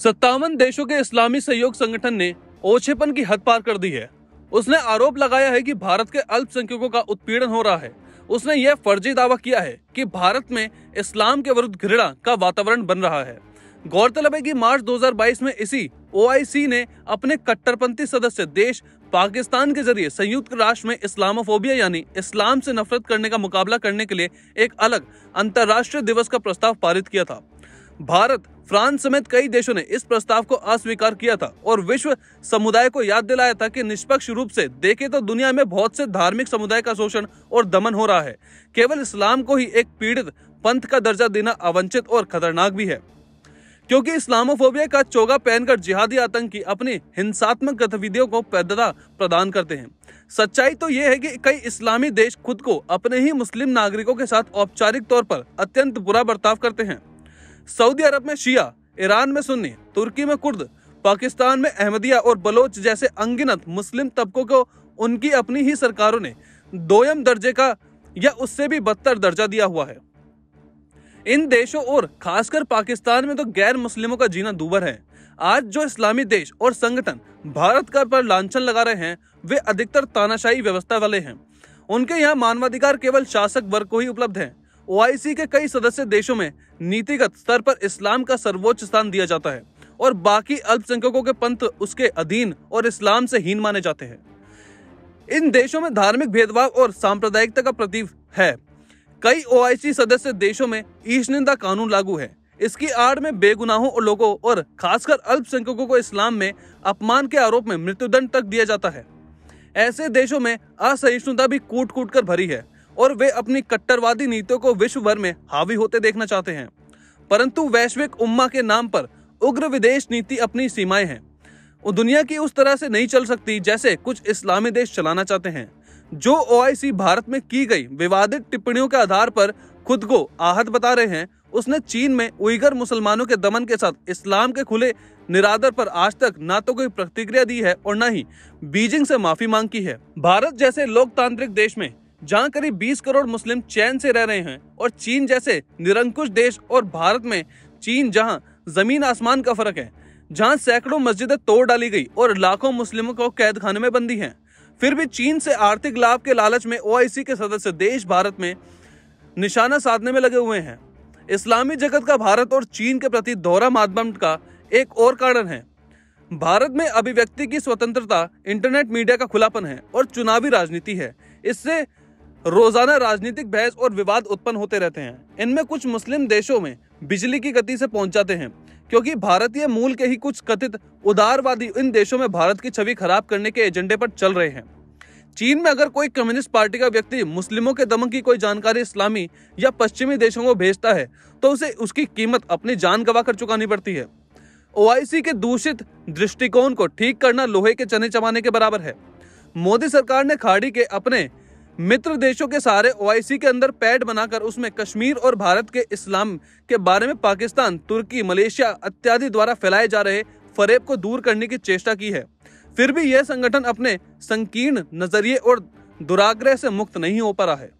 57 देशों के इस्लामी सहयोग संगठन ने ओछेपन की हद पार कर दी है। उसने आरोप लगाया है कि भारत के अल्पसंख्यकों का उत्पीड़न हो रहा है। उसने यह फर्जी दावा किया है कि भारत में इस्लाम के विरुद्ध घृणा का वातावरण बन रहा है। गौरतलब है कि मार्च 2022 में इसी ओआईसी ने अपने कट्टरपंथी सदस्य देश पाकिस्तान के जरिए संयुक्त राष्ट्र में इस्लामोफोबिया यानी इस्लाम से नफरत करने का मुकाबला करने के लिए एक अलग अंतर्राष्ट्रीय दिवस का प्रस्ताव पारित किया था। भारत, फ्रांस समेत कई देशों ने इस प्रस्ताव को अस्वीकार किया था और विश्व समुदाय को याद दिलाया था कि निष्पक्ष रूप से देखें तो दुनिया में बहुत से धार्मिक समुदाय का शोषण और दमन हो रहा है। केवल इस्लाम को ही एक पीड़ित पंथ का दर्जा देना अवांछित और खतरनाक भी है, क्योंकि इस्लामोफोबिया का चोगा पहनकर जिहादी आतंकी अपनी हिंसात्मक गतिविधियों को पैदला प्रदान करते हैं। सच्चाई तो यह है कि कई इस्लामी देश खुद को अपने ही मुस्लिम नागरिकों के साथ औपचारिक तौर पर अत्यंत बुरा बर्ताव करते हैं। सऊदी अरब में शिया, ईरान में सुन्नी, तुर्की में कुर्द, पाकिस्तान में अहमदिया और बलोच जैसे अनगिनत मुस्लिम तबकों को उनकी अपनी ही सरकारों ने दोयम दर्जे का या उससे भी बदतर दर्जा दिया हुआ है। इन देशों और खासकर पाकिस्तान में तो गैर मुस्लिमों का जीना दूभर है। आज जो इस्लामी देश और संगठन भारत का पर लांछन लगा रहे हैं, वे अधिकतर तानाशाही व्यवस्था वाले हैं। उनके यहाँ मानवाधिकार केवल शासक वर्ग को ही उपलब्ध है। ओआईसी के कई सदस्य देशों में नीतिगत स्तर पर इस्लाम का सर्वोच्च स्थान दिया जाता है और बाकी अल्पसंख्यकों के पंथ उसके अधीन और इस्लाम से हीन माने जाते हैं। इन देशों में धार्मिक भेदभाव और सांप्रदायिकता का प्रतीक है। कई ओआईसी सदस्य देशों में ईशनिंदा कानून लागू है। इसकी आड़ में बेगुनाहों लोगों और खासकर अल्पसंख्यकों को इस्लाम में अपमान के आरोप में मृत्युदंड तक दिया जाता है। ऐसे देशों में असहिष्णुता भी कूट कूट कर भरी है और वे अपनी कट्टरवादी नीतियों को विश्व भर में हावी होते देखना चाहते हैं। परंतु वैश्विक उम्मा के नाम पर उग्र विदेश नीति अपनी सीमाएं हैं। वो दुनिया की उस तरह से नहीं चल सकती जैसे कुछ इस्लामी देश चलाना चाहते हैं। जो ओआईसी भारत में की गई विवादित टिप्पणियों के आधार पर खुद को आहत बता रहे हैं, उसने चीन में उइगर मुसलमानों के दमन के साथ इस्लाम के खुले निरादर पर आज तक ना तो कोई प्रतिक्रिया दी है और न ही बीजिंग से माफी मांग की है। भारत जैसे लोकतांत्रिक देश में जहां करीब 20 करोड़ मुस्लिम चैन से रह रहे हैं और चीन जैसे निरंकुश देश और भारत में चीन जहां जमीन आसमान का फर्क है, जहां सैकड़ों मस्जिदें तोड़ डाली गई और लाखों मुस्लिमों को कैद खाने में बंदी हैं, फिर भी चीन से आर्थिक लाभ के लालच में ओआईसी के सदस्य देश भारत में निशाना साधने में लगे हुए हैं। इस्लामी जगत का भारत और चीन के प्रति दोहरा मातम का एक और कारण है। भारत में अभिव्यक्ति की स्वतंत्रता, इंटरनेट मीडिया का खुलापन है और चुनावी राजनीति है। इससे रोजाना राजनीतिक बहस और विवाद उत्पन्न होते रहते हैं। इनमें कुछ मुस्लिम देशों में बिजली की गति से पहुंच जाते हैं, क्योंकि भारतीय मूल के ही कुछ कथित उदारवादी इन देशों में भारत की छवि खराब करने के एजेंडे पर चल रहे हैं। चीन में अगर कोई कम्युनिस्ट पार्टी का व्यक्ति मुस्लिमों के दमन की कोई जानकारी इस्लामी या पश्चिमी देशों को भेजता है तो उसे उसकी कीमत अपनी जान गंवा कर चुकानी पड़ती है। ओआईसी के दूषित दृष्टिकोण को ठीक करना लोहे के चने चबाने के बराबर है। मोदी सरकार ने खाड़ी के अपने मित्र देशों के सहारे ओआईसी के अंदर पैड बनाकर उसमें कश्मीर और भारत के इस्लाम के बारे में पाकिस्तान, तुर्की, मलेशिया इत्यादि द्वारा फैलाए जा रहे फरेब को दूर करने की चेष्टा की है। फिर भी यह संगठन अपने संकीर्ण नजरिए और दुराग्रह से मुक्त नहीं हो पा रहा है।